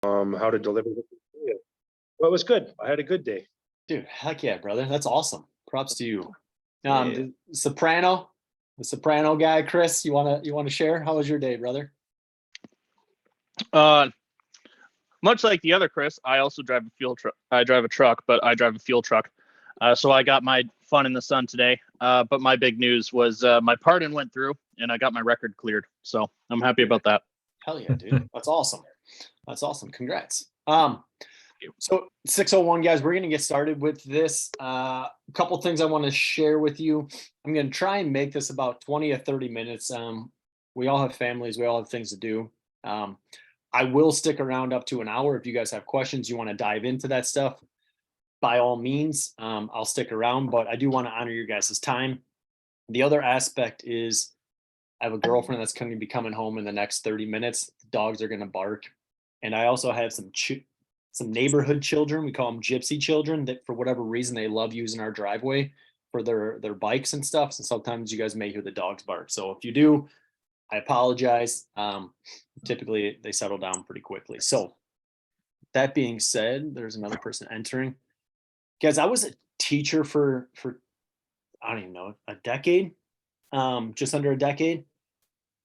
how to deliver. Well, it was good. I had a good day. Dude, heck yeah, brother. That's awesome. Props to you. Yeah. The soprano guy, Chris, you wanna share? How was your day, brother? Uh, Much like the other Chris, I also drive a fuel truck. I drive a truck, but I drive a fuel truck. So I got my fun in the sun today. But my big news was my pardon went through, and I got my record cleared. So I'm happy about that. Hell yeah, dude. That's awesome. That's awesome. Congrats. So 601 guys, we're gonna get started with this. A couple things I want to share with you. I'm gonna try and make this about 20 or 30 minutes. We all have families, we all have things to do. I will stick around up to an hour. If you guys have questions, you want to dive into that stuff, by all means, I'll stick around, but I do want to honor your guys' time. The other aspect is I have a girlfriend that's going to be coming home in the next 30 minutes. The dogs are going to bark. And I also have some neighborhood children. We call them gypsy children that for whatever reason, they love using our driveway for their bikes and stuff. So sometimes you guys may hear the dogs bark. So if you do, I apologize. Typically they settle down pretty quickly. So that being said, there's another person entering. Guys, I was a teacher for I don't even know, a decade, just under a decade.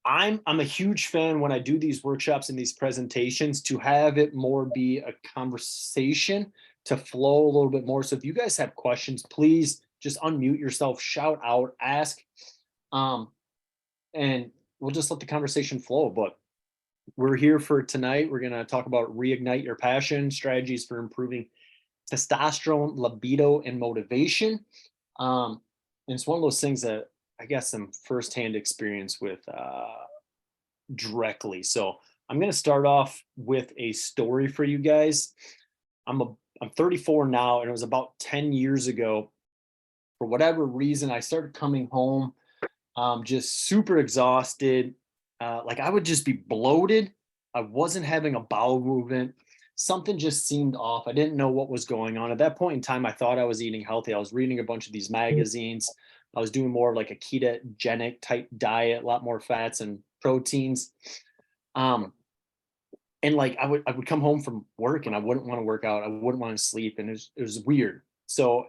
I'm a huge fan when I do these workshops and these presentations to have it more be a conversation, to flow a little bit more. So if you guys have questions, please just unmute yourself, shout out, ask, and we'll just let the conversation flow. But we're here for tonight. We're going to talk about reignite your passion, strategies for improving testosterone, libido, and motivation. And it's one of those things that I got some firsthand experience with directly. So I'm going to start off with a story for you guys. I'm 34 now, and it was about 10 years ago. For whatever reason, I started coming home just super exhausted. Like I would just be bloated. I wasn't having a bowel movement. Something just seemed off. I didn't know what was going on. At that point in time, I thought I was eating healthy. I was reading a bunch of these magazines. I was doing more of like a ketogenic type diet, a lot more fats and proteins. And like I would come home from work and I wouldn't want to work out. I wouldn't want to sleep. And it was weird. So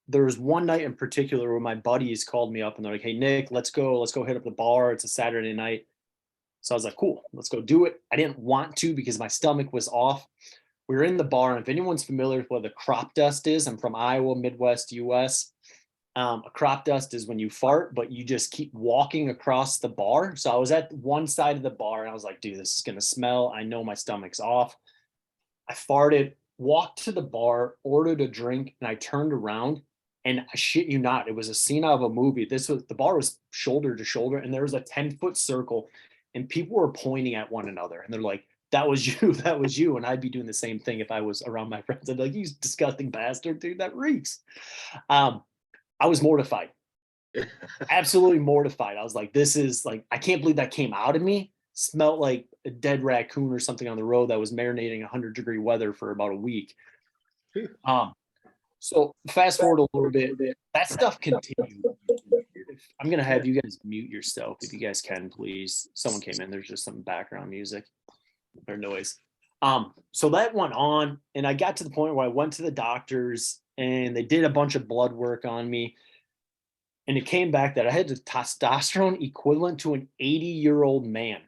there was one night in particular where my buddies called me up and they're like, "Hey Nick, let's go hit up the bar. It's a Saturday night." So I was like, "Cool, let's go do it." I didn't want to because my stomach was off. We were in the bar, and if anyone's familiar with what the crop dust is, I'm from Iowa, Midwest, US. A crop dust is when you fart, but you just keep walking across the bar. So I was at one side of the bar and I was like, dude, this is going to smell. I know my stomach's off. I farted, walked to the bar, ordered a drink, and I turned around. And I shit you not, it was a scene out of a movie. The bar was shoulder to shoulder, and there was a 10-foot circle, and people were pointing at one another. And they're like, "That was you, that was you." And I'd be doing the same thing if I was around my friends. I'd be like, "You disgusting bastard, dude, that reeks." I was mortified, absolutely mortified. I was like, this is like, I can't believe that came out of me. Smelled like a dead raccoon or something on the road that was marinating 100-degree weather for about a week. So fast forward a little bit, that stuff continued. I'm gonna have you guys mute yourself if you guys can, please. Someone came in. There's just some background music or noise. So that went on, and I got to the point where I went to the doctors, and they did a bunch of blood work on me, and it came back that I had the testosterone equivalent to an 80-year-old man.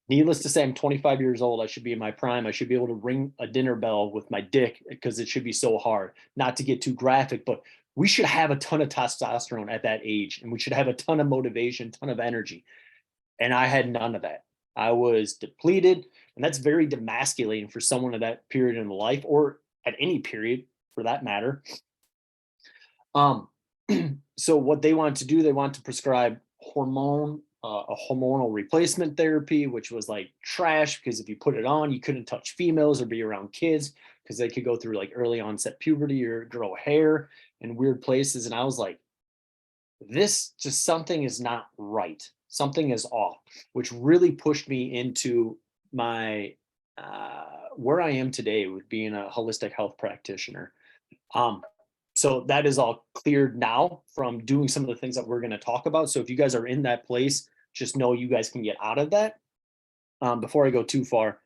Needless to say, I'm 25 years old. I should be in my prime. I should be able to ring a dinner bell with my dick because it should be so hard. Not to get too graphic, but we should have a ton of testosterone at that age, and we should have a ton of motivation, ton of energy. And I had none of that. I was depleted, and that's very demasculating for someone at that period in life, or at any period for that matter. So what they wanted to do, they wanted to prescribe a hormonal replacement therapy, which was like trash because if you put it on, you couldn't touch females or be around kids because they could go through like early onset puberty or grow hair in weird places. And I was like, this just something is not right. Something is off, which really pushed me into my where I am today with being a holistic health practitioner. So that is all cleared now from doing some of the things that we're going to talk about. So if you guys are in that place, just know you guys can get out of that. Before I go too far,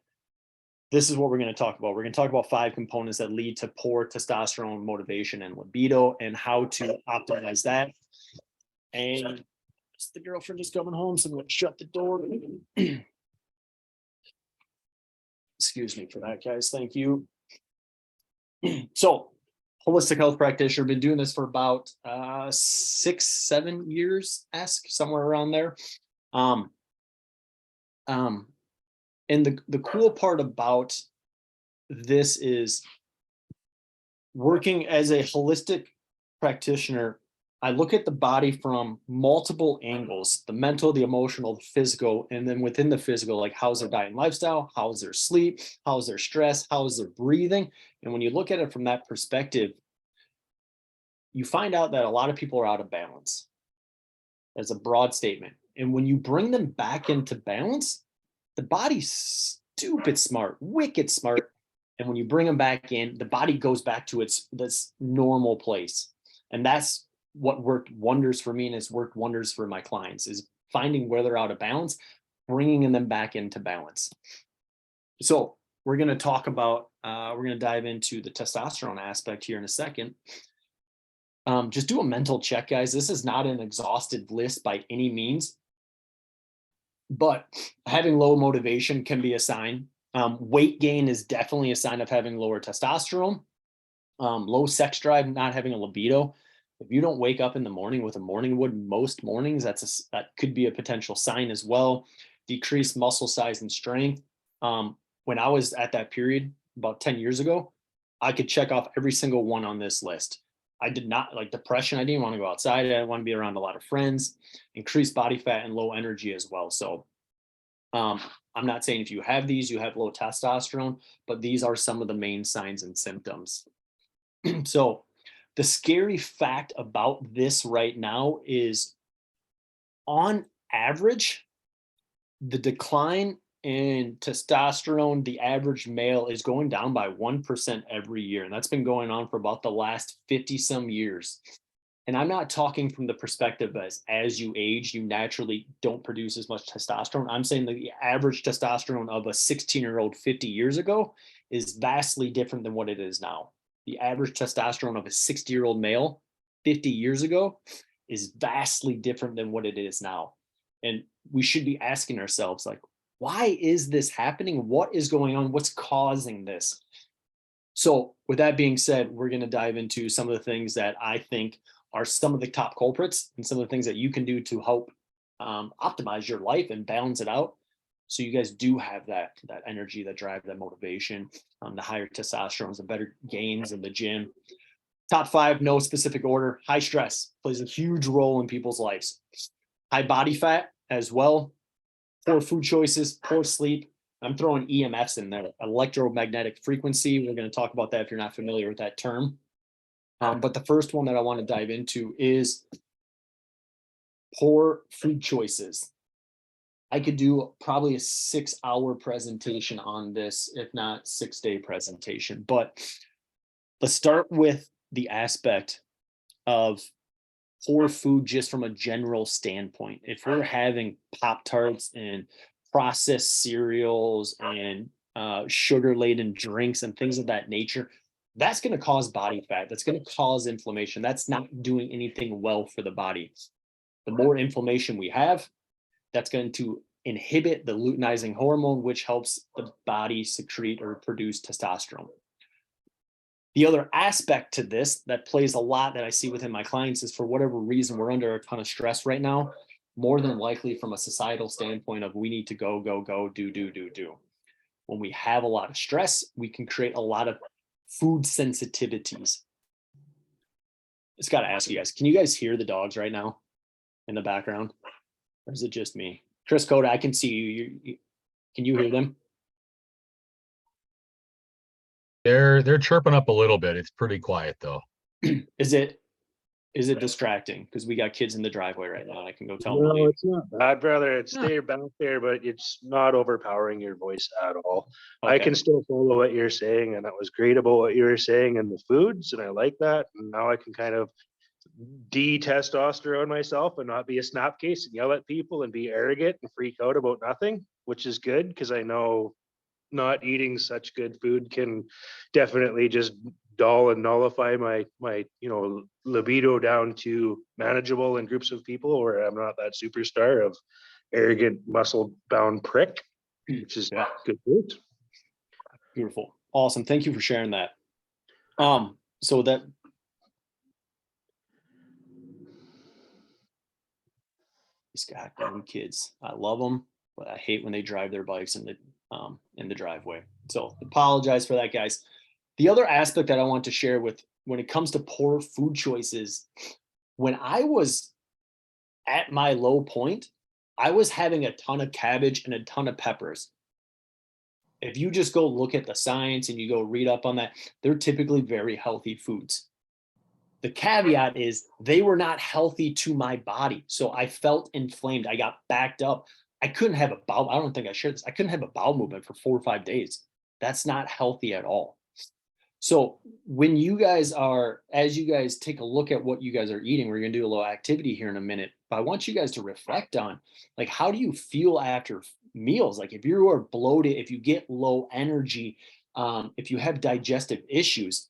this is what we're going to talk about. We're going to talk about 5 components that lead to poor testosterone, motivation, and libido, and how to optimize that. And the girlfriend is coming home, so I'm going to shut the door. Excuse me for that, guys. Thank you. So, holistic health practitioner, been doing this for about 6-7 years, somewhere around there. And the cool part about this is working as a holistic practitioner. I look at the body from multiple angles: the mental, the emotional, the physical, and then within the physical, like how's their diet and lifestyle, how's their sleep, how's their stress, how's their breathing. And when you look at it from that perspective, you find out that a lot of people are out of balance. That's a broad statement. And when you bring them back into balance, the body's stupid smart, wicked smart. And when you bring them back in, the body goes back to this normal place. And that's what worked wonders for me, and it's worked wonders for my clients, is finding where they're out of balance, bringing them back into balance. So we're going to talk about, we're going to dive into the testosterone aspect here in a second. Just do a mental check, guys. This is not an exhausted list by any means, but having low motivation can be a sign. Weight gain is definitely a sign of having lower testosterone. Low sex drive, not having a libido. If you don't wake up in the morning with a morning wood most mornings, that could be a potential sign as well. Decreased muscle size and strength. When I was at that period about 10 years ago, I could check off every single one on this list. I did not like depression. I didn't want to go outside. I didn't want to be around a lot of friends. Increased body fat and low energy as well. So I'm not saying if you have these, you have low testosterone, but these are some of the main signs and symptoms. So the scary fact about this right now is, on average, the decline in testosterone, the average male, is going down by 1% every year. And that's been going on for about the last 50 some years. And I'm not talking from the perspective as you age, you naturally don't produce as much testosterone. I'm saying that the average testosterone of a 16-year-old 50 years ago is vastly different than what it is now. The average testosterone of a 60-year-old male 50 years ago is vastly different than what it is now. And we should be asking ourselves, like, why is this happening? What is going on? What's causing this? So with that being said, we're going to dive into some of the things that I think are some of the top culprits, and some of the things that you can do to help optimize your life and balance it out, so you guys do have that energy, that drive, that motivation. The higher testosterone, the better gains in the gym. Top 5, no specific order. High stress plays a huge role in people's lives. High body fat as well. Poor food choices, poor sleep. I'm throwing EMFs in there, electromagnetic frequency. We're going to talk about that if you're not familiar with that term. But the first one that I want to dive into is poor food choices. I could do probably a 6-hour presentation on this, if not 6-day presentation. But let's start with the aspect of poor food just from a general standpoint. If we're having Pop-Tarts and processed cereals and sugar-laden drinks and things of that nature, that's going to cause body fat. That's going to cause inflammation. That's not doing anything well for the body. The more inflammation we have, that's going to inhibit the luteinizing hormone, which helps the body secrete or produce testosterone. The other aspect to this that plays a lot that I see within my clients is, for whatever reason, we're under a ton of stress right now, more than likely from a societal standpoint of we need to go, do. When we have a lot of stress, we can create a lot of food sensitivities. Just got to ask you guys, can you guys hear the dogs right now in the background? Or is it just me? Chris Coda, I can see you. Can you hear them? They're chirping up a little bit. It's pretty quiet though. Is it distracting? Because we got kids in the driveway right now, and I can go tell them. No, it's not bad, brother. It's stay back there, but it's not overpowering your voice at all. I Okay. can still follow what you're saying, and that was great about what you were saying and the foods, and I like that. And now I can kind of de-testosterone myself and not be a snapcase and yell at people and be arrogant and freak out about nothing, which is good because I know not eating such good food can definitely just dull and nullify my libido down to manageable in groups of people where I'm not that superstar of arrogant muscle bound prick, which is Yeah. good food. Beautiful. Awesome. Thank you for sharing that. So that these goddamn kids, I love them, but I hate when they drive their bikes in the driveway. So apologize for that, guys. The other aspect that I want to share with when it comes to poor food choices, when I was at my low point, I was having a ton of cabbage and a ton of peppers. If you just go look at the science and you go read up on that, they're typically very healthy foods. The caveat is they were not healthy to my body. So I felt inflamed. I got backed up. I couldn't have a bowel. I don't think I shared this. I couldn't have a bowel movement for 4 or 5 days. That's not healthy at all. So when you guys are, as you guys take a look at what you guys are eating, we're going to do a little activity here in a minute, but I want you guys to reflect on, like, how do you feel after meals? Like if you are bloated, if you get low energy, if you have digestive issues,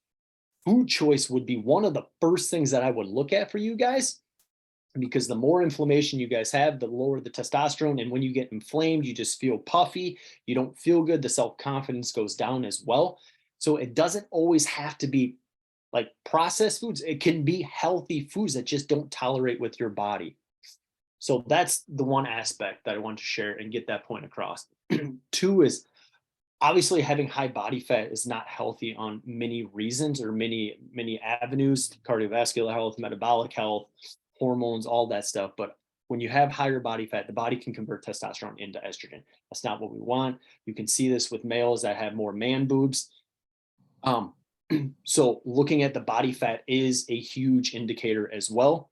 food choice would be one of the first things that I would look at for you guys, because the more inflammation you guys have, the lower the testosterone. And when you get inflamed, you just feel puffy. You don't feel good. The self-confidence goes down as well. So it doesn't always have to be like processed foods. It can be healthy foods that just don't tolerate with your body. So that's the one aspect that I want to share and get that point across. Two is obviously having high body fat is not healthy on many reasons or many avenues: cardiovascular health, metabolic health, hormones, all that stuff. But when you have higher body fat, the body can convert testosterone into estrogen. That's not what we want. You can see this with males that have more man boobs. So looking at the body fat is a huge indicator as well.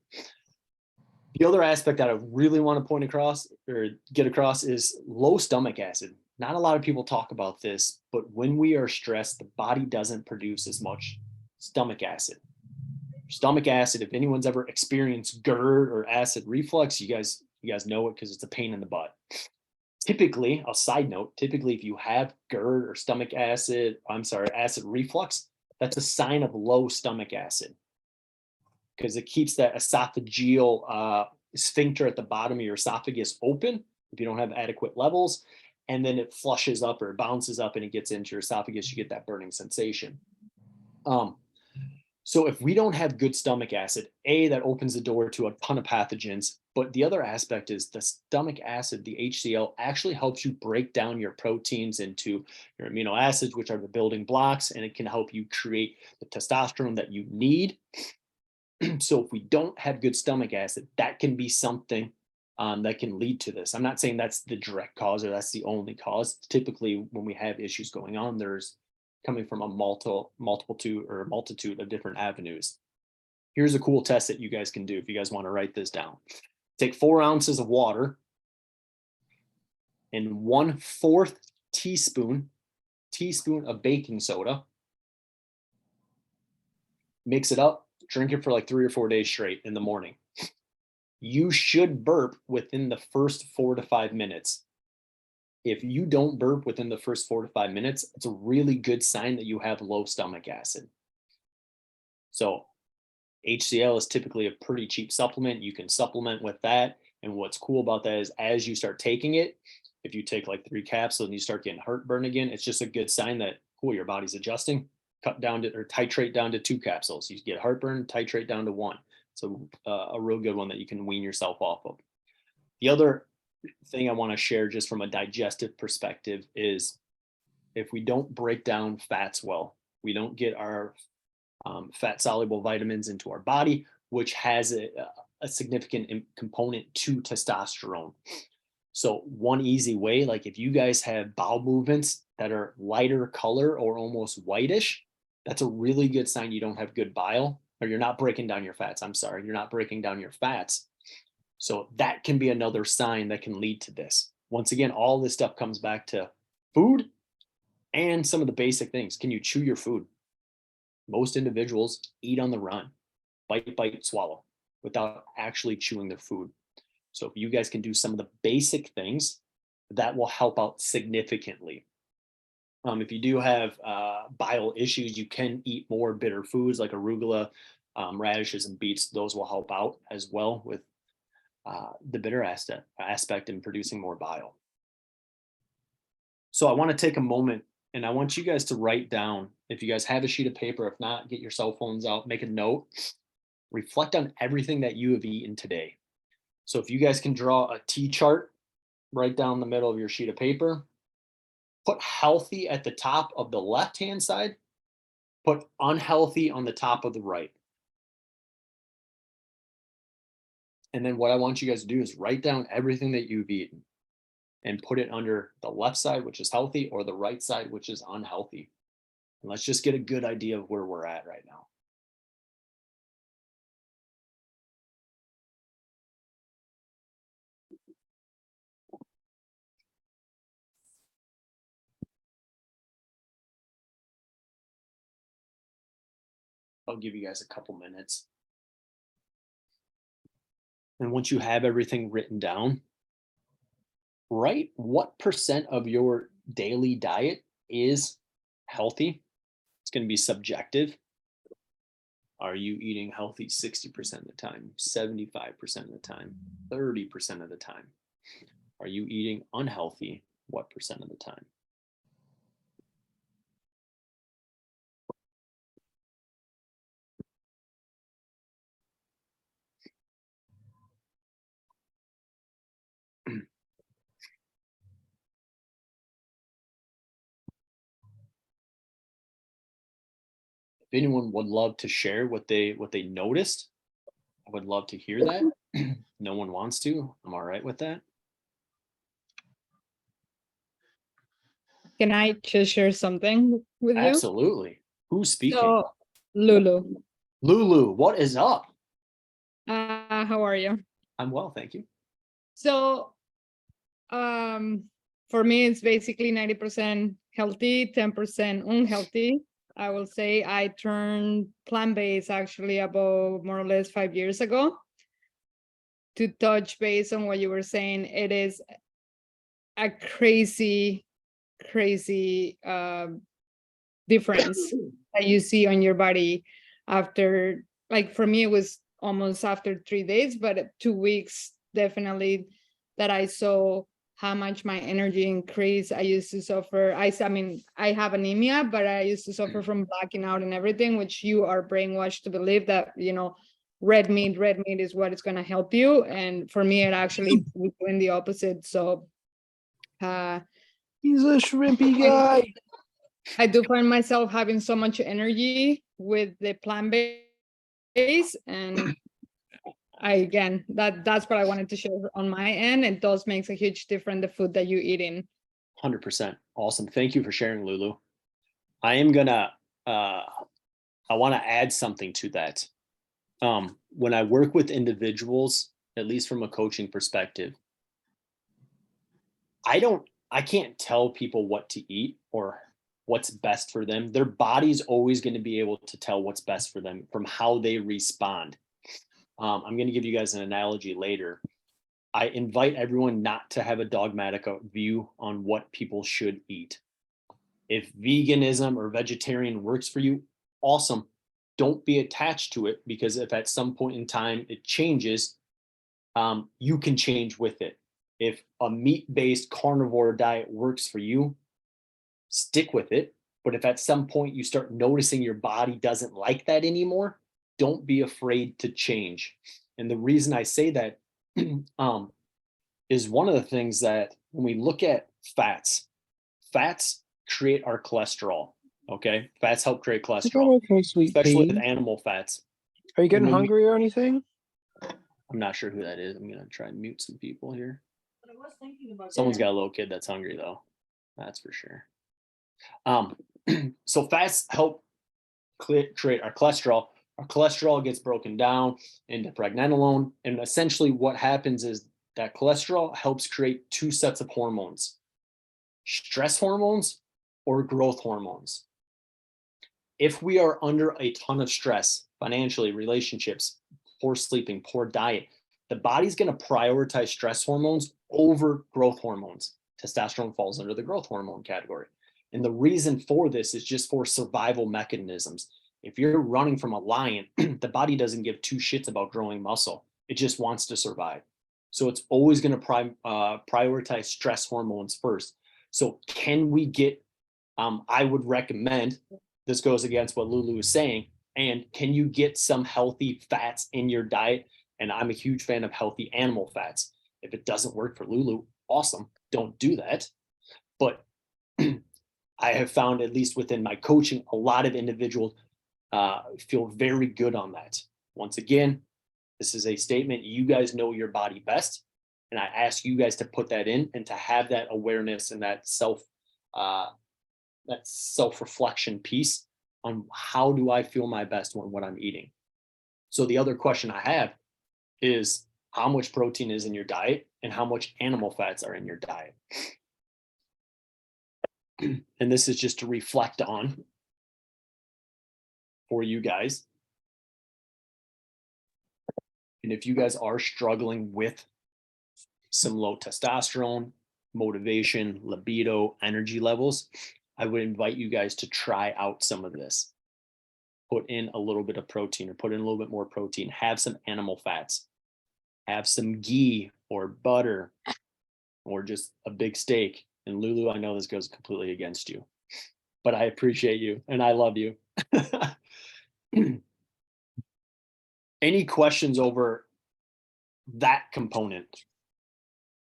The other aspect that I really want to point across or get across is low stomach acid. Not a lot of people talk about this, but when we are stressed, the body doesn't produce as much stomach acid. Stomach acid, if anyone's ever experienced GERD or acid reflux, you guys know it because it's a pain in the butt. Typically, a side note, typically if you have GERD or acid reflux, that's a sign of low stomach acid, because it keeps that esophageal sphincter at the bottom of your esophagus open if you don't have adequate levels, and then it flushes up or bounces up and it gets into your esophagus. You get that burning sensation. So if we don't have good stomach acid, that opens the door to a ton of pathogens. But the other aspect is the stomach acid, the HCl, actually helps you break down your proteins into your amino acids, which are the building blocks, and it can help you create the testosterone that you need. So if we don't have good stomach acid, that can be something that can lead to this. I'm not saying that's the direct cause or that's the only cause. Typically, when we have issues going on, there's coming from a multitude of different avenues. Here's a cool test that you guys can do if you guys want to write this down. Take 4 ounces of water and 1/4 teaspoon of baking soda. Mix it up, drink it for like 3 or 4 days straight in the morning. You should burp within the first 4 to 5 minutes. If you don't burp within the first 4 to 5 minutes, it's a really good sign that you have low stomach acid. So HCl is typically a pretty cheap supplement. You can supplement with that. And what's cool about that is as you start taking it, if you take like 3 capsules and you start getting heartburn again, it's just a good sign that, cool, your body's adjusting. Cut down to, or titrate down to 2 capsules. You get heartburn, titrate down to 1. So a real good one that you can wean yourself off of. The other thing I want to share just from a digestive perspective is if we don't break down fats well, we don't get our fat soluble vitamins into our body, which has a significant component to testosterone. So one easy way, like if you guys have bowel movements that are lighter color or almost whitish, that's a really good sign you don't have good bile, or you're not breaking down your fats. You're not breaking down your fats. So that can be another sign that can lead to this. Once again, all this stuff comes back to food and some of the basic things. Can you chew your food? Most individuals eat on the run, bite, swallow, without actually chewing their food. So if you guys can do some of the basic things, that will help out significantly. If you do have bile issues, you can eat more bitter foods like arugula, radishes, and beets. Those will help out as well with the bitter aspect in producing more bile. So I want to take a moment and I want you guys to write down, if you guys have a sheet of paper, if not, get your cell phones out, make a note, reflect on everything that you have eaten today. So if you guys can draw a T chart right down the middle of your sheet of paper, put healthy at the top of the left-hand side, put unhealthy on the top of the right. And then what I want you guys to do is write down everything that you've eaten and put it under the left side, which is healthy, or the right side, which is unhealthy. And let's just get a good idea of where we're at right now. I'll give you guys a couple minutes. And once you have everything written down, write what percent of your daily diet is healthy. It's going to be subjective. Are you eating healthy 60% of the time, 75% of the time, 30% of the time? Are you eating unhealthy? What percent of the time? If anyone would love to share what they noticed, I would love to hear that. No one wants to. I'm all right with that. Can I just share something with you? Absolutely. Who's speaking? So, Lulu, Lulu, what is up? how are you? I'm well, thank you. So, for me, it's basically 90% healthy, 10% unhealthy. I will say I turned plant-based actually about more or less 5 years ago. To touch base on what you were saying, it is a crazy difference that you see on your body after, like for me, it was almost after 3 days, but 2 weeks, definitely that I saw how much my energy increased. I used to suffer, I mean, I have anemia, but I used to suffer from blacking out and everything, which you are brainwashed to believe that, you know, red meat is what is going to help you. And for me, it actually was doing the opposite. So he's a shrimpy guy. I do find myself having so much energy with the plant-based, and that's what I wanted to share on my end. It does makes a huge difference, the food that you eat in. 100%. Awesome. Thank you for sharing, Lulu. I am gonna, I want to add something to that. When I work with individuals, at least from a coaching perspective, I can't tell people what to eat or what's best for them. Their body's always going to be able to tell what's best for them from how they respond. I'm going to give you guys an analogy later. I invite everyone not to have a dogmatic view on what people should eat. If veganism or vegetarian works for you, awesome. Don't be attached to it, because if at some point in time it changes, you can change with it. If a meat-based carnivore diet works for you, stick with it. But if at some point you start noticing your body doesn't like that anymore, don't be afraid to change. And the reason I say that is one of the things that when we look at fats create our cholesterol. Okay, fats help create cholesterol, Okay, sweet especially pea. with animal fats. Are you getting when you- hungry or anything? I'm not sure who that is. I'm gonna try and mute some people here. Someone's got a little kid that's hungry though. That's for sure. So fats help create our cholesterol. Our cholesterol gets broken down into pregnenolone, and essentially what happens is that cholesterol helps create two sets of hormones: stress hormones or growth hormones. If we are under a ton of stress, financially, relationships, poor sleeping, poor diet, the body's going to prioritize stress hormones over growth hormones. Testosterone falls under the growth hormone category. And the reason for this is just for survival mechanisms. If you're running from a lion, the body doesn't give two shits about growing muscle. It just wants to survive. So it's always going to prioritize stress hormones first. So can we get, I would recommend, this goes against what Lulu is saying, and can you get some healthy fats in your diet? And I'm a huge fan of healthy animal fats. If it doesn't work for Lulu, awesome, don't do that. But I have found, at least within my coaching, a lot of individuals feel very good on that. Once again, this is a statement. You guys know your body best. And I ask you guys to put that in and to have that awareness and that self-reflection piece on how do I feel my best when what I'm eating. So the other question I have is how much protein is in your diet and how much animal fats are in your diet. And this is just to reflect on for you guys. And if you guys are struggling with some low testosterone, motivation, libido, energy levels, I would invite you guys to try out some of this. Put in a little bit of protein, or put in a little bit more protein, have some animal fats, have some ghee or butter, or just a big steak. And Lulu, I know this goes completely against you, but I appreciate you and I love you. Any questions over that component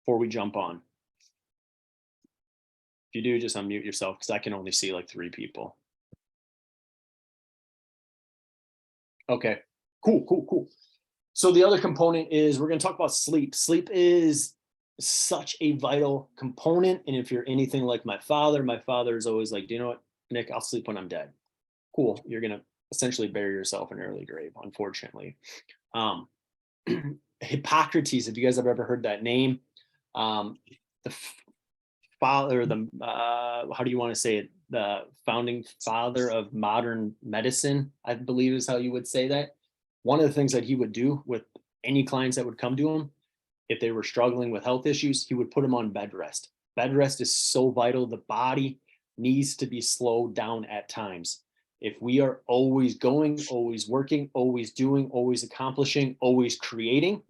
before we jump on? If you do, just unmute yourself because I can only see like 3 people. Okay, cool. So the other component is we're going to talk about sleep. Sleep is such a vital component. And if you're anything like my father is always like, do you know what, Nick, I'll sleep when I'm dead. Cool. You're going to essentially bury yourself in an early grave, unfortunately. Hippocrates, if you guys have ever heard that name, the father, how do you want to say it? The founding father of modern medicine, I believe is how you would say that. One of the things that he would do with any clients that would come to him, if they were struggling with health issues, he would put them on bed rest. Bed rest is so vital. The body needs to be slowed down at times. If we are always going, always working, always doing, always accomplishing, always creating,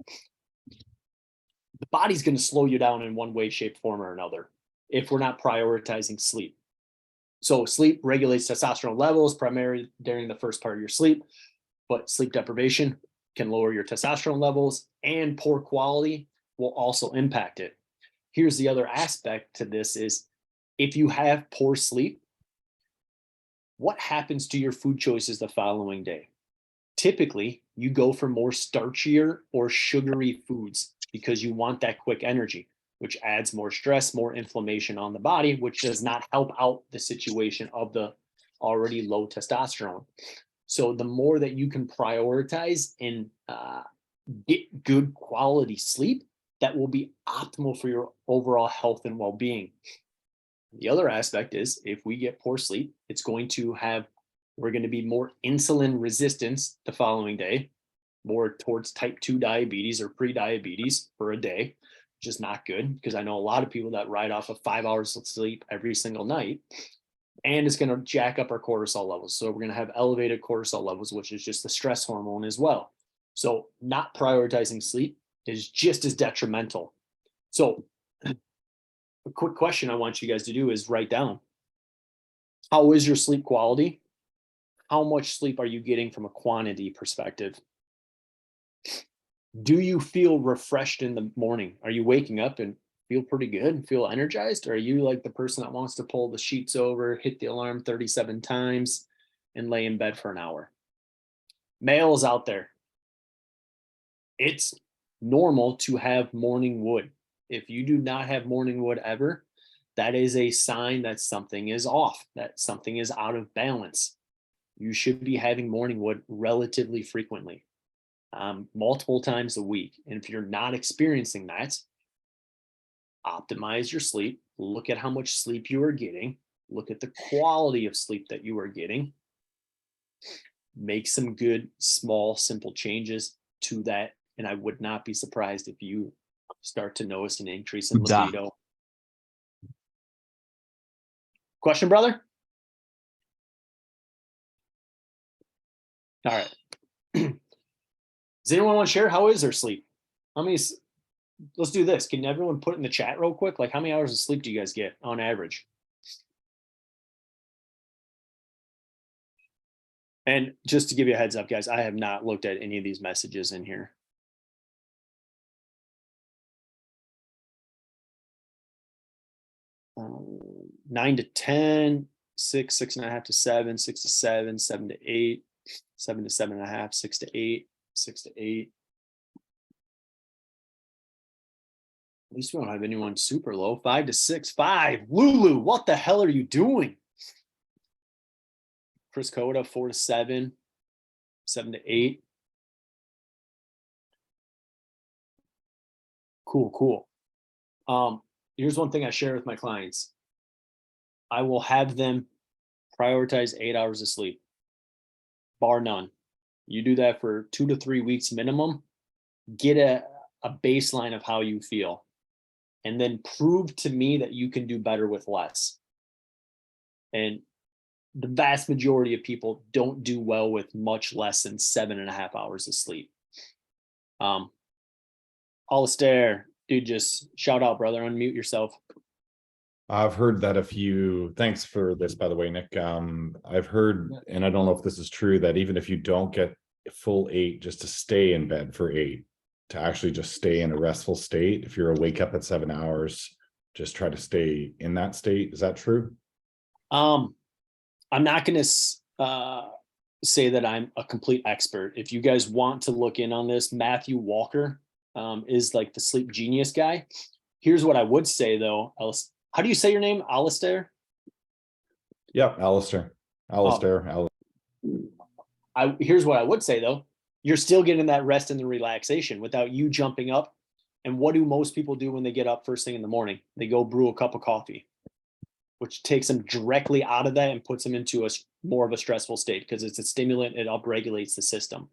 the body's going to slow you down in one way, shape, form, or another if we're not prioritizing sleep. So sleep regulates testosterone levels primarily during the first part of your sleep, but sleep deprivation can lower your testosterone levels, and poor quality will also impact it. Here's the other aspect to this is if you have poor sleep, what happens to your food choices the following day? Typically, you go for more starchier or sugary foods because you want that quick energy, which adds more stress, more inflammation on the body, which does not help out the situation of the already low testosterone. So the more that you can prioritize and get good quality sleep, that will be optimal for your overall health and well-being. The other aspect is if we get poor sleep, we're going to be more insulin resistance the following day, more towards type 2 diabetes or pre-diabetes for a day, which is not good because I know a lot of people that ride off of 5 hours of sleep every single night, and it's going to jack up our cortisol levels. So we're going to have elevated cortisol levels, which is just the stress hormone as well. So not prioritizing sleep is just as detrimental. So a quick question I want you guys to do is write down, how is your sleep quality? How much sleep are you getting from a quantity perspective? Do you feel refreshed in the morning? Are you waking up and feel pretty good, feel energized? Or are you like the person that wants to pull the sheets over, hit the alarm 37 times and lay in bed for an hour? Males out there, it's normal to have morning wood. If you do not have morning wood ever, that is a sign that something is off, that something is out of balance. You should be having morning wood relatively frequently, multiple times a week. And if you're not experiencing that, optimize your sleep. Look at how much sleep you are getting. Look at the quality of sleep that you are getting. Make some good, small, simple changes to that. And I would not be surprised if you start to notice an increase in libido. Question, brother? All right. Does anyone want to share? How is their sleep? How many? Let's do this. Can everyone put it in the chat real quick? Like, how many hours of sleep do you guys get on average? And just to give you a heads up, guys, I have not looked at any of these messages in here. Um, 9 to 10, 6, 6.5 to 7, 6 to 7, 7 to 8, 7 to 7.5, 6 to 8, 6 to 8. At least we don't have anyone super low. 5 to 6, 5. Lulu, what the hell are you doing? Chris Coda, 4 to 7, 7 to 8. Cool. Here's one thing I share with my clients. I will have them prioritize 8 hours of sleep, bar none. You do that for 2 to 3 weeks minimum, get a baseline of how you feel, and then prove to me that you can do better with less. And the vast majority of people don't do well with much less than 7.5 hours of sleep. Alistair, dude, just shout out, brother. Unmute yourself. I've heard that a few, thanks for this, by the way, Nick. I've heard, and I don't know if this is true, that even if you don't get a full 8, just to stay in bed for 8, to actually just stay in a restful state. If you're awake up at 7 hours, just try to stay in that state. Is that true? I'm not going to say that I'm a complete expert. If you guys want to look in on this, Matthew Walker is like the sleep genius guy. Here's what I would say though. How do you say your name? Alistair? Yeah, Alistair. Here's what I would say though. You're still getting that rest and the relaxation without you jumping up. And what do most people do when they get up first thing in the morning? They go brew a cup of coffee, which takes them directly out of that and puts them into more of a stressful state because it's a stimulant. It upregulates the system.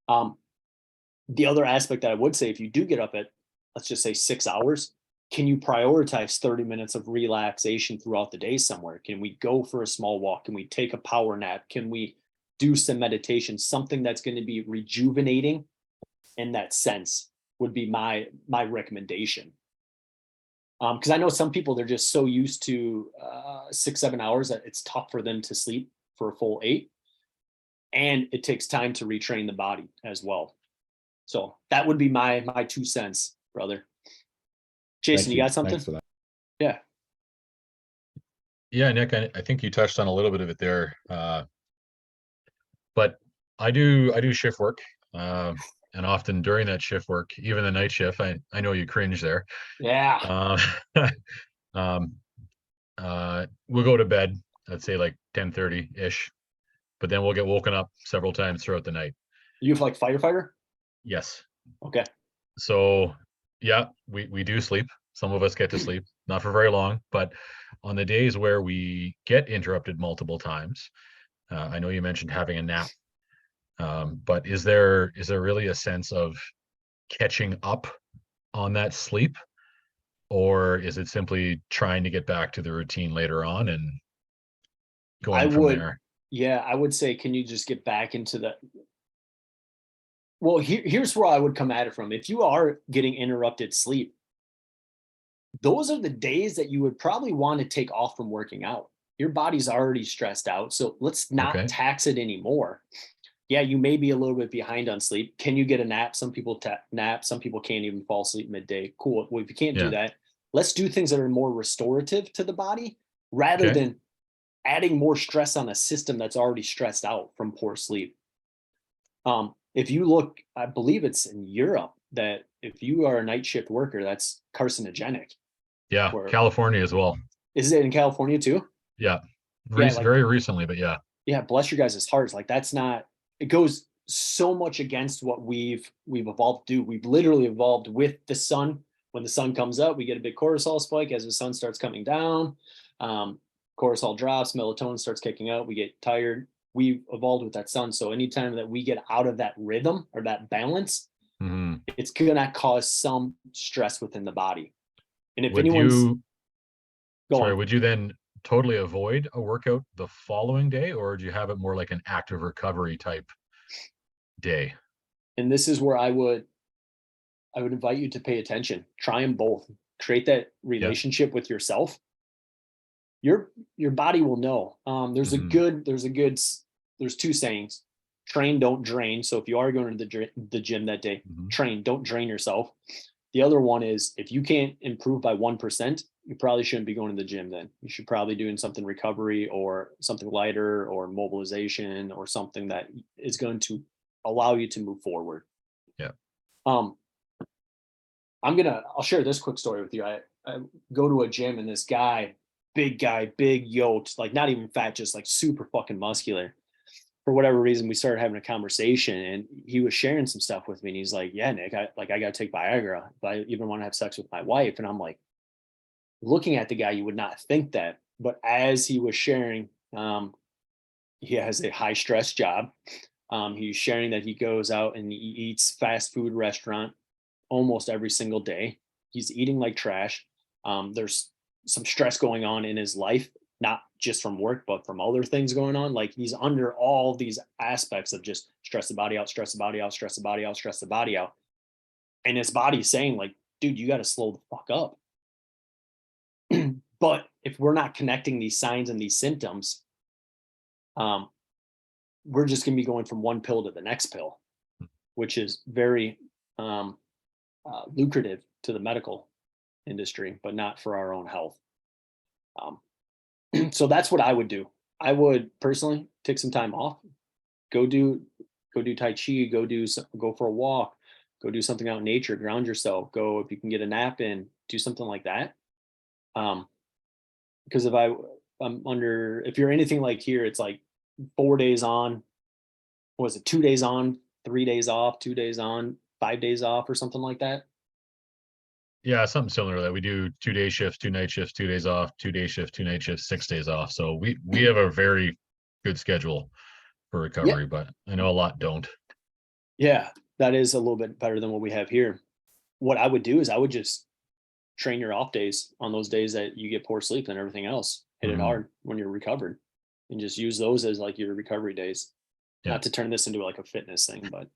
The other aspect that I would say, if you do get up at, let's just say 6 hours, can you prioritize 30 minutes of relaxation throughout the day somewhere? Can we go for a small walk? Can we take a power nap? Can we do some meditation? Something that's going to be rejuvenating in that sense would be my recommendation. Because I know some people, they're just so used to 6, 7 hours that it's tough for them to sleep for a full 8. And it takes time to retrain the body as well. So that would be my 2 cents, brother. Jason, you got something? Thanks for that. Yeah. Yeah, Nick, I think you touched on a little bit of it there. But I do shift work. And often during that shift work, even the night shift, I know you cringe there. Yeah. We'll go to bed, let's say like 10:30-ish, but then we'll get woken up several times throughout the night. You have like firefighter? Yes. Okay. So yeah, we do sleep. Some of us get to sleep, not for very long, but on the days where we get interrupted multiple times, I know you mentioned having a nap, but is there really a sense of catching up on that sleep, or is it simply trying to get back to the routine later on and going from there? Yeah, I would say, can you just get back into the, well, here's where I would come at it from. If you are getting interrupted sleep, those are the days that you would probably want to take off from working out. Your body's already stressed out, so let's not tax it anymore. Yeah, you may be a little bit behind on sleep. Can you get a nap? Some people nap. Some people can't even fall asleep midday. Cool. Well, if you can't do that, let's do things that are more restorative to the body rather than adding more stress on a system that's already stressed out from poor sleep. If you look, I believe it's in Europe that if you are a night shift worker, that's carcinogenic. Yeah, California as well. Is it in California too? Yeah, very recently, but yeah. Yeah, bless your guys' hearts. Like that's not, it goes so much against what we've evolved to do. We've literally evolved with the sun. When the sun comes up, we get a big cortisol spike. As the sun starts coming down, cortisol drops, melatonin starts kicking out, we get tired. We've evolved with that sun. So anytime that we get out of that rhythm or that balance, it's gonna cause some stress within the body. And if would you then totally avoid a workout the following day, or do you have it more like an active recovery type day? And this is where I would invite you to pay attention. Try them both. Create that relationship with yourself. Your body will know. There's two sayings: train, don't drain. So if you are going to the gym that day, train, don't drain yourself. The other one is, if you can't improve by 1%, you probably shouldn't be going to the gym then. You should probably doing something recovery or something lighter or mobilization or something that is going to allow you to move forward. Yeah. I'll share this quick story with you. I go to a gym and this guy, big yoked, like not even fat, just like super fucking muscular. For whatever reason, we started having a conversation and he was sharing some stuff with me. And he's like, yeah, Nick, I got to take Viagra if I even want to have sex with my wife. And I'm like, looking at the guy, you would not think that. But as he was sharing, he has a high stress job. He's sharing that he goes out and he eats fast food restaurant almost every single day. He's eating like trash. There's some stress going on in his life, not just from work, but from other things going on. Like he's under all these aspects of just stress the body out, stress the body out, stress the body out, stress the body out. And his body's saying like, dude, you got to slow the fuck up. But if we're not connecting these signs and these symptoms, we're just going to be going from one pill to the next pill, which is very lucrative to the medical industry, but not for our own health. So that's what I would do. I would personally take some time off, go do Tai Chi, go for a walk, go do something out in nature, ground yourself, go, if you can get a nap in, do something like that. Because if you're anything like here, it's like 4 days on, what was it, 2 days on, 3 days off, 2 days on, 5 days off, or something like that. Yeah, something similar to that. We do 2-day shifts, 2 night shifts, 2 days off, 2-day shift, 2 night shifts, 6 days off. So we have a very good schedule for recovery, but I know a lot don't. Yeah, that is a little bit better than what we have here. What I would do is I would just train your off days on those days that you get poor sleep and everything else. Hit it hard when you're recovered and just use those as like your recovery days. Yeah. Not to turn this into like a fitness thing, but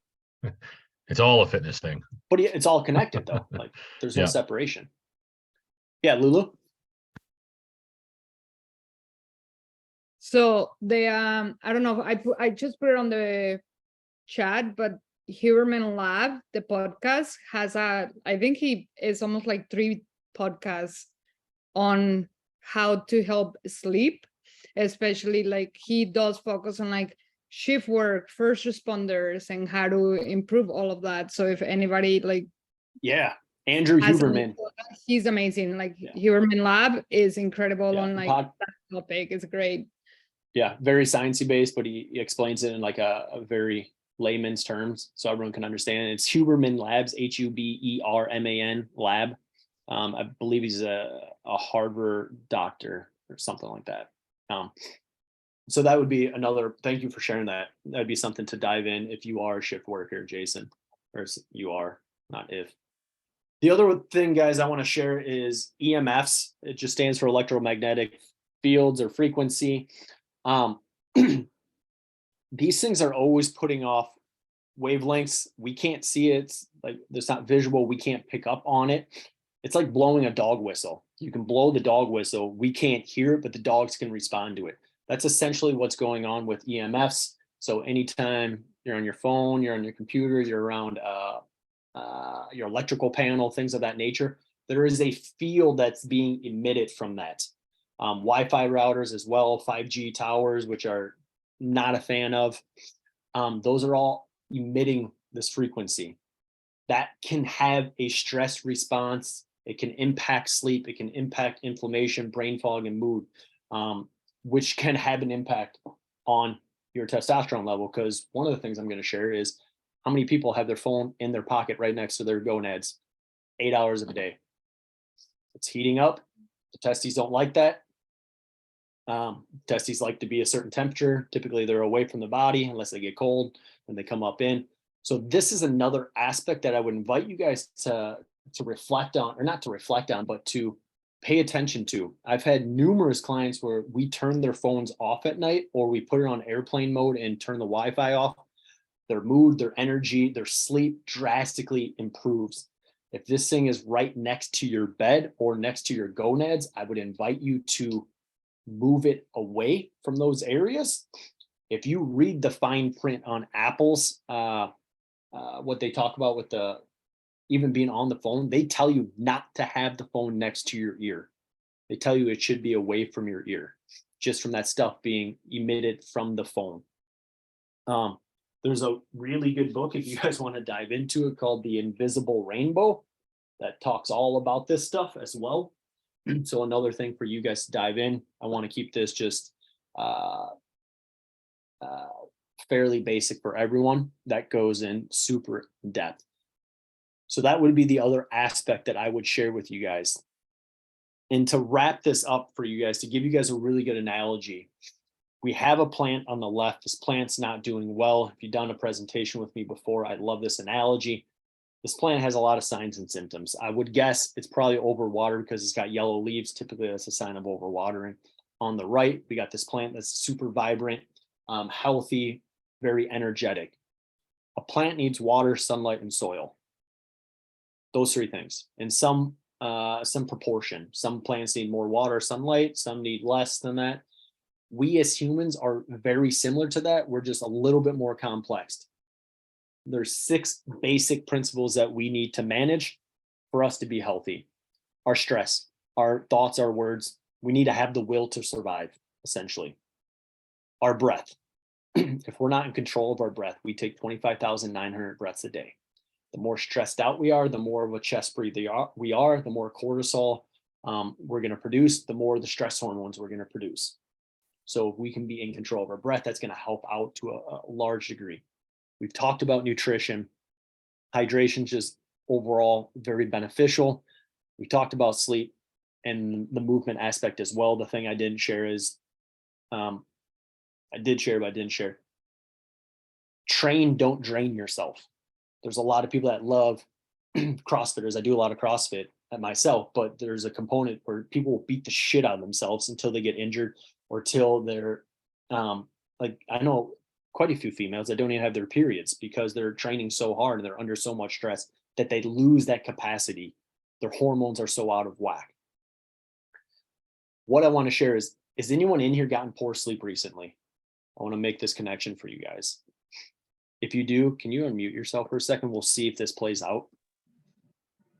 it's all a fitness thing. But it's all connected though. Like there's no separation. Yeah, Lulu. So the I don't know, I just put it on the chat, but Huberman Lab, the podcast, has I think he is almost like 3 podcasts on how to help sleep, especially like he does focus on like shift work, first responders, and how to improve all of that. So if anybody like Andrew Huberman, he's amazing. Like Huberman Lab is incredible on like that topic. It's great. Yeah, very sciencey based, but he explains it in like a very layman's terms so everyone can understand. It's Huberman Labs, Huberman Lab. I believe he's a Harvard doctor or something like that. So that would be another, thank you for sharing that. That'd be something to dive in if you are a shift worker, Jason, or you are, not if. The other thing, guys, I want to share is EMFs. It just stands for electromagnetic fields or frequency. These things are always putting off wavelengths. We can't see it. It's like it's not visual. We can't pick up on it. It's like blowing a dog whistle. You can blow the dog whistle. We can't hear it, but the dogs can respond to it. That's essentially what's going on with EMFs. So anytime you're on your phone, you're on your computer, you're around your electrical panel, things of that nature, there is a field that's being emitted from that. Wi-Fi routers as well, 5G towers, which are not a fan of. Those are all emitting this frequency. That can have a stress response. It can impact sleep. It can impact inflammation, brain fog, and mood, which can have an impact on your testosterone level. Because one of the things I'm going to share is how many people have their phone in their pocket right next to their gonads 8 hours of a day. It's heating up. The testes don't like that. Testes like to be a certain temperature. Typically, they're away from the body unless they get cold and they come up in. So this is another aspect that I would invite you guys to reflect on, or not to reflect on, but to pay attention to. I've had numerous clients where we turn their phones off at night, or we put it on airplane mode and turn the Wi-Fi off. Their mood, their energy, their sleep drastically improves. If this thing is right next to your bed or next to your gonads, I would invite you to move it away from those areas. If you read the fine print on apples, what they talk about with the even being on the phone, they tell you not to have the phone next to your ear. They tell you it should be away from your ear, just from that stuff being emitted from the phone. There's a really good book, if you guys want to dive into it, called The Invisible Rainbow, that talks all about this stuff as well. So another thing for you guys to dive in. I want to keep this just fairly basic for everyone. That goes in super depth. So that would be the other aspect that I would share with you guys. And to wrap this up for you guys, to give you guys a really good analogy, we have a plant on the left. This plant's not doing well. If you've done a presentation with me before, I love this analogy. This plant has a lot of signs and symptoms. I would guess it's probably overwatered because it's got yellow leaves. Typically, that's a sign of overwatering. On the right, we got this plant that's super vibrant, healthy, very energetic. A plant needs water, sunlight, and soil. Those three things in some proportion. Some plants need more water, sunlight, some need less than that. We as humans are very similar to that. We're just a little bit more complex. There's 6 basic principles that we need to manage for us to be healthy. Our stress, our thoughts, our words. We need to have the will to survive, essentially. Our breath. If we're not in control of our breath, we take 25,900 breaths a day. The more stressed out we are, the more of a chest breather we are, the more cortisol we're going to produce, the more the stress hormones we're going to produce. So if we can be in control of our breath, that's going to help out to a large degree. We've talked about nutrition. Hydration just overall very beneficial. We talked about sleep and the movement aspect as well. The thing I didn't share is, I did share, but I didn't share. Train, don't drain yourself. There's a lot of people that love CrossFitters. I do a lot of CrossFit myself, but there's a component where people will beat the shit out of themselves until they get injured or till they're like, I know quite a few females that don't even have their periods because they're training so hard and they're under so much stress that they lose that capacity. Their hormones are so out of whack. What I want to share is anyone in here gotten poor sleep recently? I want to make this connection for you guys. If you do, can you unmute yourself for a second? We'll see if this plays out.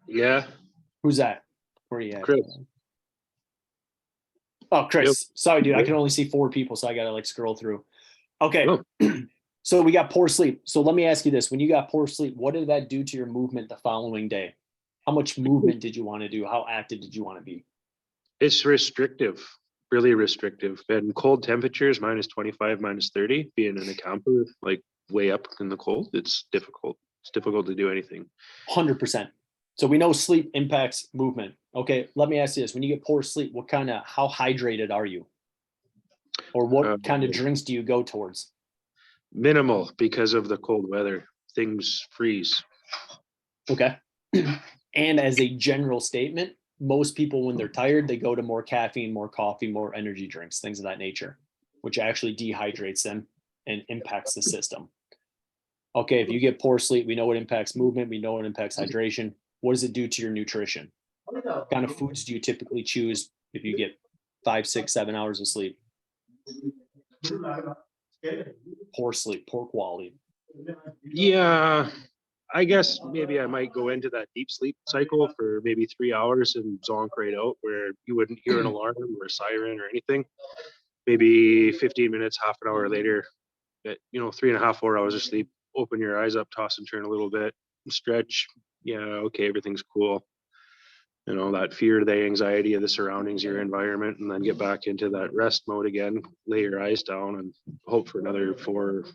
Yeah. Who's that? Where are you at? Chris. Oh, Chris. Yep. Sorry, dude. I can only see 4 people, so I got to like scroll through. Okay. Oh. So we got poor sleep. So let me ask you this. When you got poor sleep, what did that do to your movement the following day? How much movement did you want to do? How active did you want to be? It's restrictive, really restrictive. And cold temperatures, -25, -30, being in a camper, like way up in the cold, it's difficult. It's difficult to do anything. 100%. So we know sleep impacts movement. Okay, let me ask you this. When you get poor sleep, how hydrated are you? Or what kind of drinks do you go towards? Minimal, because of the cold weather. Things freeze. Okay. And as a general statement, most people, when they're tired, they go to more caffeine, more coffee, more energy drinks, things of that nature, which actually dehydrates them and impacts the system. Okay, if you get poor sleep, we know it impacts movement. We know it impacts hydration. What does it do to your nutrition? What kind of foods do you typically choose if you get 5, 6, 7 hours of sleep? Poor sleep, poor quality. Yeah, I guess maybe I might go into that deep sleep cycle for maybe 3 hours and zonk right out where you wouldn't hear an alarm or a siren or anything. Maybe 15 minutes, half an hour later, at 3.5, 4 hours of sleep, open your eyes up, toss and turn a little bit, stretch. Yeah, okay, everything's cool. That fear, the anxiety of the surroundings, your environment, and then get back into that rest mode again, lay your eyes down and hope for another four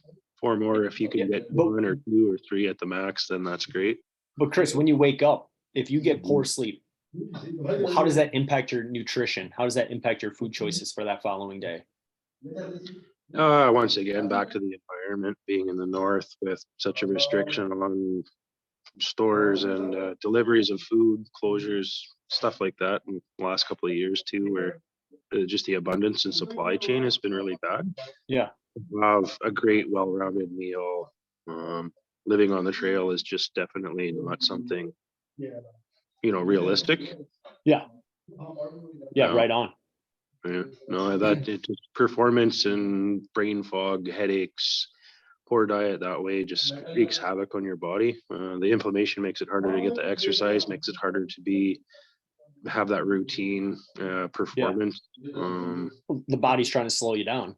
more. If you can get 1 or 2 or 3 at the max, then that's great. But Chris, when you wake up, if you get poor sleep, how does that impact your nutrition? How does that impact your food choices for that following day? Once again, back to the environment, being in the north with such a restriction on stores and deliveries of food, closures, stuff like that in the last couple of years too, where just the abundance and supply chain has been really bad. Yeah. Have a great, well-rounded meal. Living on the trail is just definitely not something, realistic. Yeah. Yeah. No. Right on. Yeah, no, that it just performance and brain fog, headaches, poor diet that way just wreaks havoc on your body. The inflammation makes it harder to get the exercise, makes it harder to have that routine performance. The body's trying to slow you down.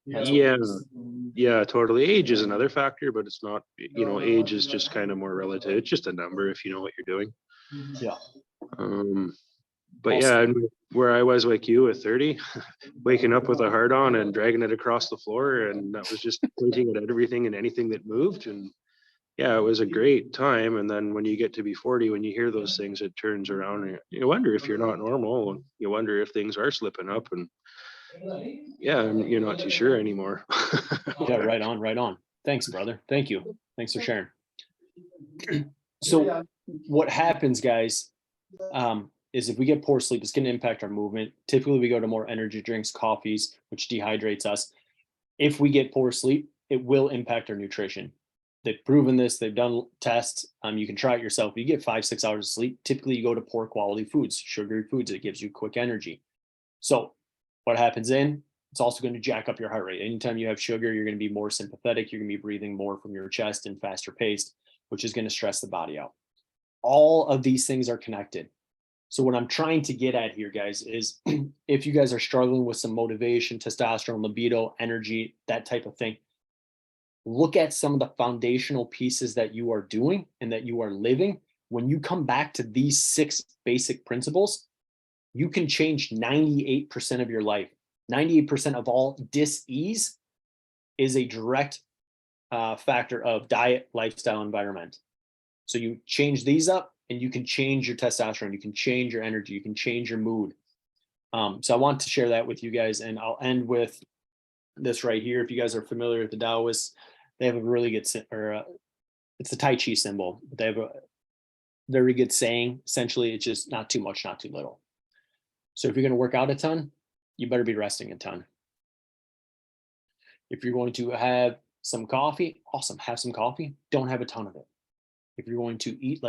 Yeah, totally. Age is another factor, but it's not, age is just kind of more relative. It's just a number if you know what you're doing. Yeah. But yeah, and where I was like you at 30, waking up with a heart on and dragging it across the floor, and that was just pointing at everything and anything that moved. And yeah, it was a great time. And then when you get to be 40, when you hear those things, it turns around and you wonder if you're not normal, and you wonder if things are slipping up. And yeah, and you're not too sure anymore. Yeah, right on, right on. Thanks, brother. Thank you. Thanks for sharing. So what happens, guys, is if we get poor sleep, it's going to impact our movement. Typically, we go to more energy drinks, coffees, which dehydrates us. If we get poor sleep, it will impact our nutrition. They've proven this. They've done tests. You can try it yourself. You get 5-6 hours of sleep. Typically, you go to poor quality foods, sugary foods. It gives you quick energy. So what happens in? It's also going to jack up your heart rate. Anytime you have sugar, you're going to be more sympathetic. You're going to be breathing more from your chest and faster paced, which is going to stress the body out. All of these things are connected. So what I'm trying to get at here, guys, is if you guys are struggling with some motivation, testosterone, libido, energy, that type of thing, look at some of the foundational pieces that you are doing and that you are living. When you come back to these 6 basic principles, you can change 98% of your life. 98% of all dis-ease is a direct factor of diet, lifestyle, environment. So you change these up and you can change your testosterone, you can change your energy, you can change your mood. So I want to share that with you guys, and I'll end with this right here. If you guys are familiar with the Taoists, they have a really good, it's the Tai Chi symbol. They have a very good saying. Essentially, it's just not too much, not too little. So if you're going to work out a ton, you better be resting a ton. If you're going to have some coffee, awesome, have some coffee. Don't have a ton of it. If you're going to eat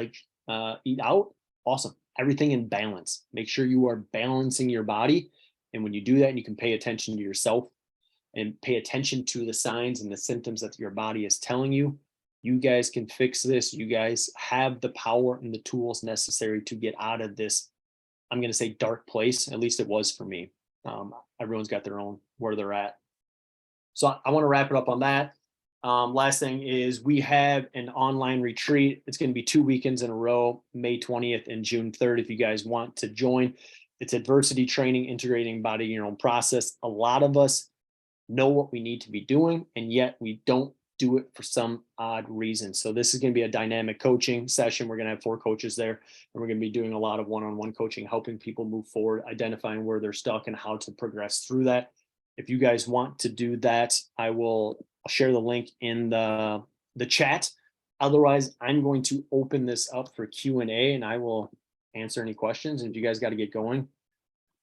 eat out, awesome. Everything in balance. Make sure you are balancing your body. And when you do that, and you can pay attention to yourself and pay attention to the signs and the symptoms that your body is telling you, you guys can fix this. You guys have the power and the tools necessary to get out of this, I'm going to say, dark place. At least it was for me. Everyone's got their own where they're at. So I want to wrap it up on that. Last thing is we have an online retreat. It's going to be 2 weekends in a row, May 20th and June 3rd. If you guys want to join, it's adversity training, integrating body in your own process. A lot of us know what we need to be doing, and yet we don't do it for some odd reason. So this is going to be a dynamic coaching session. We're going to have 4 coaches there, and we're going to be doing a lot of one-on-one coaching, helping people move forward, identifying where they're stuck and how to progress through that. If you guys want to do that, I'll share the link in the chat. Otherwise, I'm going to open this up for Q&A, and I will answer any questions. And if you guys got to get going,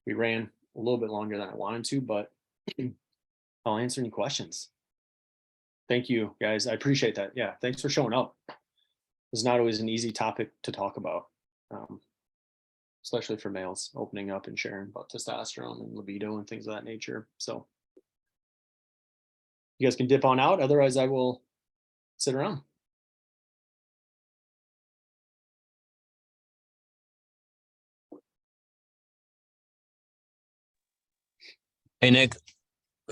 we ran a little bit longer than I wanted to, but I'll answer any questions. Thank you, guys. I appreciate that. Yeah, thanks for showing up. It's not always an easy topic to talk about, especially for males, opening up and sharing about testosterone and libido and things of that nature. So you guys can dip on out. Otherwise, I will sit around. Hey, Nick,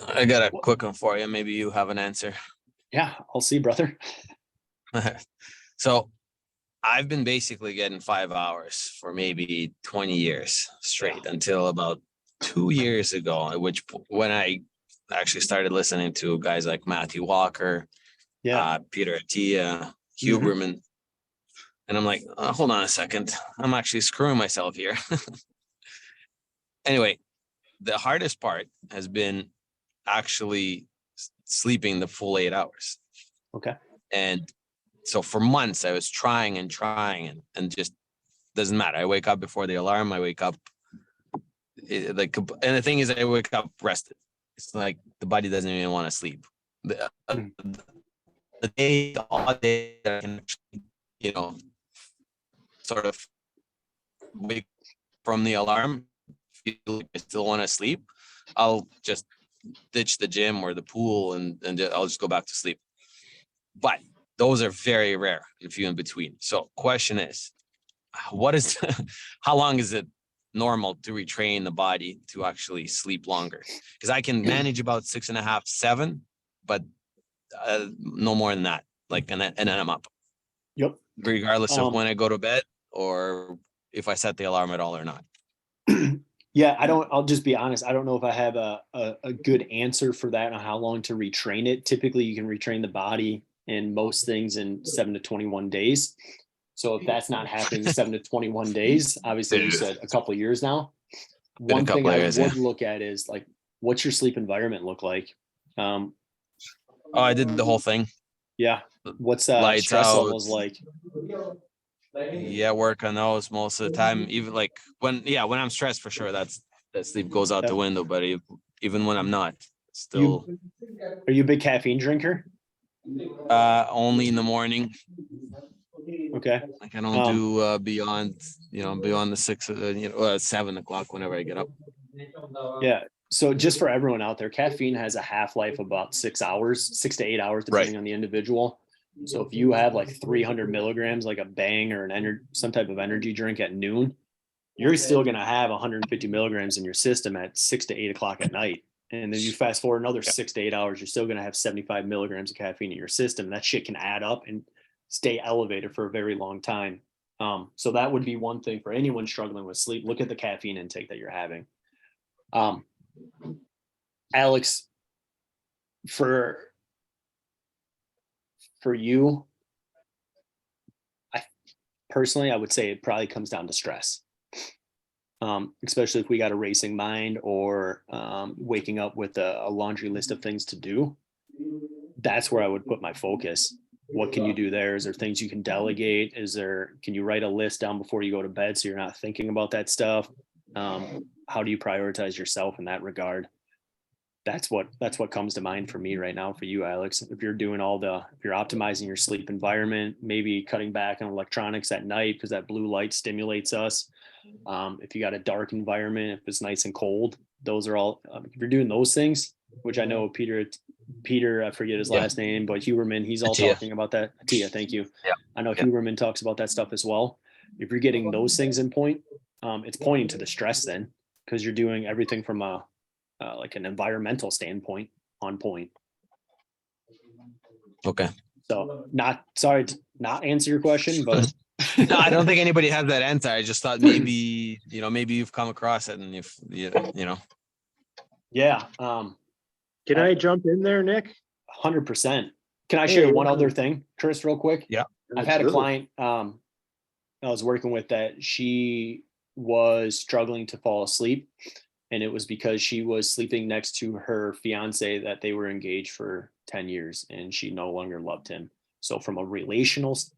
I got a quick one for you. Maybe you have an answer. Yeah, I'll see, brother. So I've been basically getting 5 hours for maybe 20 years straight until about 2 years ago, when I actually started listening to guys like Matthew Walker, Peter Attia, Huberman. And I'm like, hold on a second. I'm actually screwing myself here. Anyway, the hardest part has been actually sleeping the full 8 hours. Okay. And So for months I was trying and just doesn't matter. I wake up before the alarm. I wake up and the thing is, I wake up rested. It's like the body doesn't even want to sleep. The odd day that I can actually, sort of wake from the alarm, feel like I still want to sleep, I'll just ditch the gym or the pool and I'll just go back to sleep. But those are very rare and few in between. So question is, how long is it normal to retrain the body to actually sleep longer? Because I can manage about 6.5, 7, but no more than that. Like, and then I'm up. Yep. Regardless of when I go to bed or if I set the alarm at all or not. Yeah, I'll just be honest. I don't know if I have a good answer for that on how long to retrain it. Typically, you can retrain the body in most things in 7 to 21 days. So if that's not happening in 7 to 21 days, obviously you said a couple of years now. One thing I would look at is like, what's your sleep environment look like? Oh, I did the whole thing. Yeah. What's Lights stress out. levels like? Yeah, work on those most of the time. Even like when I'm stressed, for sure, that sleep goes out the window. But even when I'm not, still. Are you a big caffeine drinker? Only in the morning. Okay. Like I don't do beyond the 7 o'clock whenever I get up. Yeah. So just for everyone out there, caffeine has a half-life of about 6 hours, 6 to 8 hours, depending on the individual. So if you have like 300 milligrams, like a Bang or some type of energy drink at noon, you're still going to have 150 milligrams in your system at 6 to 8 o'clock at night. And then you fast forward another 6 to 8 hours, you're still going to have 75 milligrams of caffeine in your system. That shit can add up and stay elevated for a very long time. So that would be one thing for anyone struggling with sleep. Look at the caffeine intake that you're having. Alex, for you, I would say it probably comes down to stress. Especially if we got a racing mind or waking up with a laundry list of things to do. That's where I would put my focus. What can you do there? Is there things you can delegate? Can you write a list down before you go to bed so you're not thinking about that stuff? How do you prioritize yourself in that regard? That's what comes to mind for me right now. For you, Alex, if you're optimizing your sleep environment, maybe cutting back on electronics at night because that blue light stimulates us. If you got a dark environment, if it's nice and cold, those are all, if you're doing those things, which I know Peter, I forget his last name, but Huberman, he's all talking about that. Tia, thank you. Yeah. I know Huberman talks about that stuff as well. If you're getting those things in point, it's pointing to the stress then, because you're doing everything from like an environmental standpoint on point. Okay. So sorry to not answer your question, but no, I don't think anybody has that answer. I just thought maybe you've come across it and if you know. Yeah. Can I jump in there, Nick? 100%. Can I share one other thing, Chris, real quick? Yeah. I've had a client I was working with that she was struggling to fall asleep. And it was because she was sleeping next to her fiance that they were engaged for 10 years and she no longer loved him. So from a relationship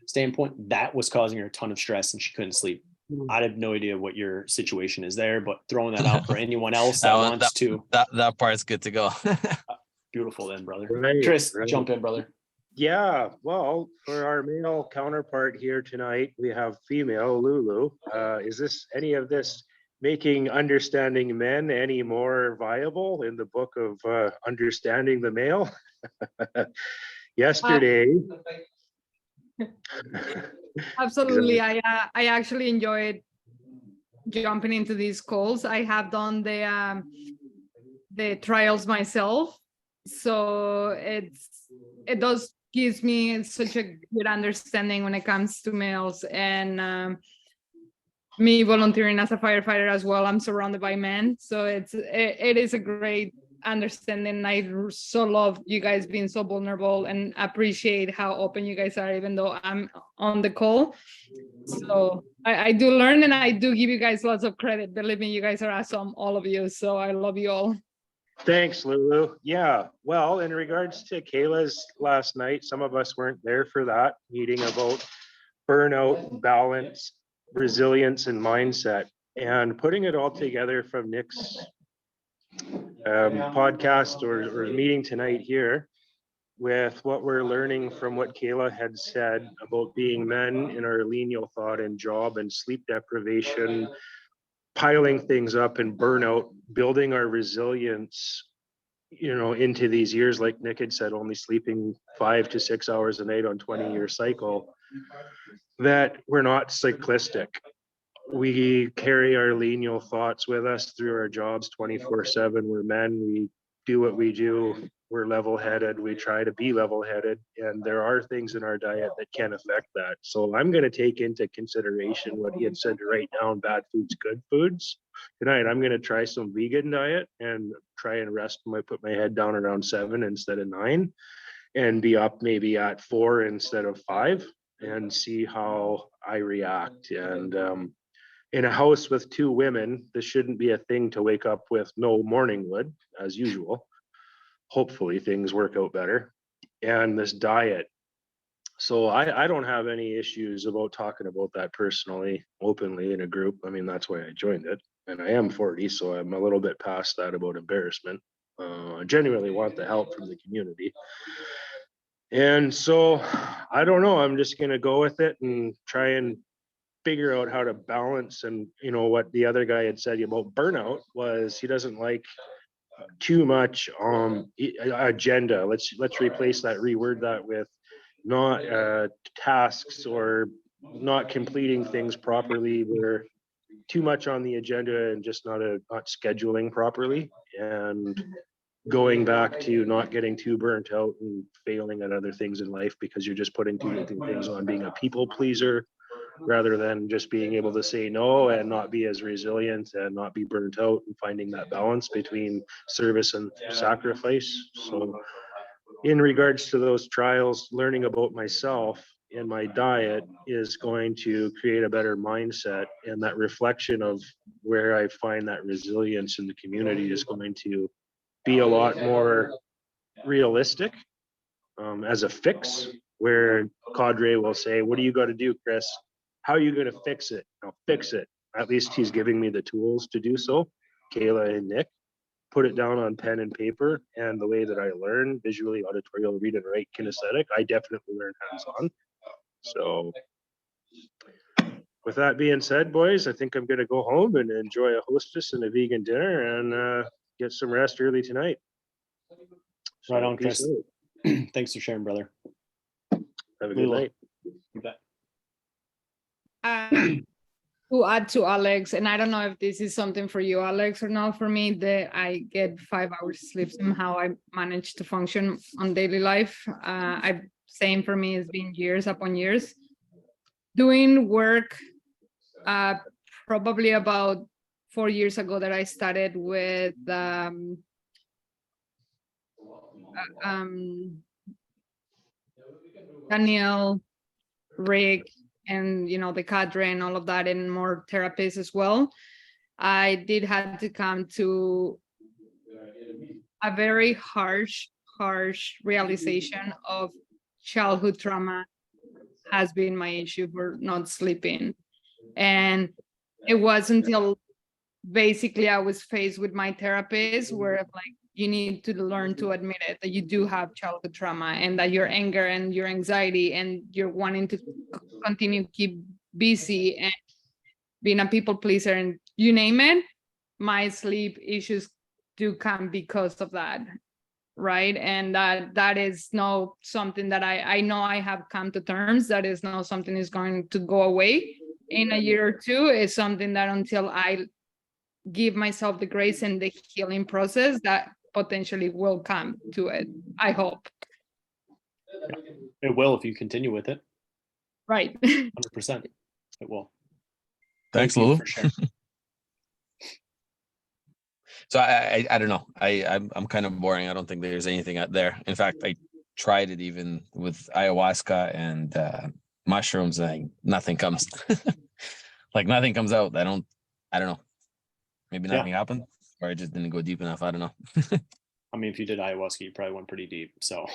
standpoint, that was causing her a ton of stress and she couldn't sleep. I have no idea what your situation is there, but throwing that out for anyone else that wants to. That part's good to go. Beautiful then, brother. Right, Chris, jump in, brother. Yeah, well, for our male counterpart here tonight, we have female Lulu. Is any of this making understanding men any more viable in the book of understanding the male? Yesterday. Absolutely. I actually enjoyed jumping into these calls. I have done the trials myself, so it does gives me such a good understanding when it comes to males. And me volunteering as a firefighter as well, I'm surrounded by men, so it is a great understanding. I so love you guys being so vulnerable and appreciate how open you guys are, even though I'm on the call. So I do learn, and I do give you guys lots of credit. Believe me, you guys are awesome, all of you. So I love you all. Thanks, Lulu. Yeah, well, in regards to Kayla's last night, some of us weren't there for that meeting about burnout, balance, resilience, and mindset. And putting it all together from Nick's podcast or meeting tonight here with what we're learning from what Kayla had said about being men in our lineal thought and job and sleep deprivation, piling things up and burnout, building our resilience, into these years, like Nick had said, only sleeping 5 to 6 hours a night on 20-year cycle, that we're not cyclistic. We carry our lineal thoughts with us through our jobs 24/7. We're men, we do what we do. We're level-headed. We try to be level-headed. And there are things in our diet that can affect that. So I'm going to take into consideration what he had said to write down bad foods, good foods. Tonight, I'm going to try some vegan diet and try and put my head down around 7 instead of 9 and be up maybe at 4 instead of 5 and see how I react. And in a house with 2 women, this shouldn't be a thing to wake up with no morning wood as usual. Hopefully things work out better. And this diet. So I don't have any issues about talking about that personally, openly in a group. I mean, that's why I joined it. And I am 40, so I'm a little bit past that about embarrassment. I genuinely want the help from the community. And so I don't know, I'm just going to go with it and try and figure out how to balance. And what the other guy had said about burnout was he doesn't like too much agenda. Let's replace that, reword that with not tasks or not completing things properly. We're too much on the agenda and just not scheduling properly, and going back to not getting too burnt out and failing at other things in life because you're just putting too many things on, being a people pleaser rather than just being able to say no and not be as resilient and not be burnt out, and finding that balance between service and sacrifice. So in regards to those trials, learning about myself and my diet is going to create a better mindset, and that reflection of where I find that resilience in the community is going to be a lot more realistic as a fix, where Cadre will say, what do you got to do, Chris? How are you going to fix it? I'll fix it. At least he's giving me the tools to do so. Kayla and Nick, put it down on pen and paper. And the way that I learn, visually, auditorial, read and write, kinesthetic, I definitely learn hands-on. So with that being said, boys, I think I'm going to go home and enjoy a Hostess and a vegan dinner and get some rest early tonight. So, Right on, peace Chris. out. Thanks for sharing, brother. Have a good Lila. night. You bet. To add to Alex, and I don't know if this is something for you, Alex, or not. For me, I get 5 hours sleep. Somehow I manage to function on daily life. Same for me. It's been years upon years doing work. Probably about 4 years ago that I started with Daniel, Rick, and the cadre and all of that, and more therapists as well. I did have to come to a very harsh realization of childhood trauma has been my issue for not sleeping. And it was until basically I was faced with my therapist where like, you need to learn to admit it, that you do have childhood trauma, and that your anger and your anxiety and you're wanting to continue to keep busy and being a people pleaser and you name it, my sleep issues do come because of that, right? And that is not something that I know I have come to terms. That is not something is going to go away in a year or two. It's something that until I give myself the grace and the healing process, that potentially will come to it, I hope. It will if you continue with it. Right. 100%. It will. Thanks, Thank you Lulu. for sharing. So I don't know. I'm kind of boring. I don't think there's anything out there. In fact, I tried it even with ayahuasca and mushrooms, and nothing comes. Like nothing comes out. I don't know. Maybe nothing happened. Or I just didn't go deep enough. I don't know. I mean, if you did ayahuasca, you probably went pretty deep. So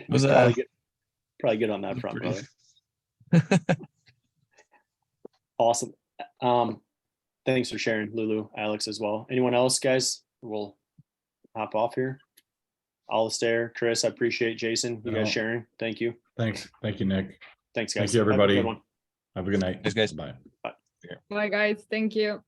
Was probably good on that front, pretty- brother. Awesome. Thanks for sharing, Lulu, Alex as well. Anyone else, guys? We'll hop off here. Alistair, Chris, I appreciate Jason, you guys No. sharing. Thank you. Thanks. Thank you, Nick. Thanks, guys. Thank you, Have a good everybody. one. Have a good night. Thanks, guys. Bye. Bye, guys. Thank you.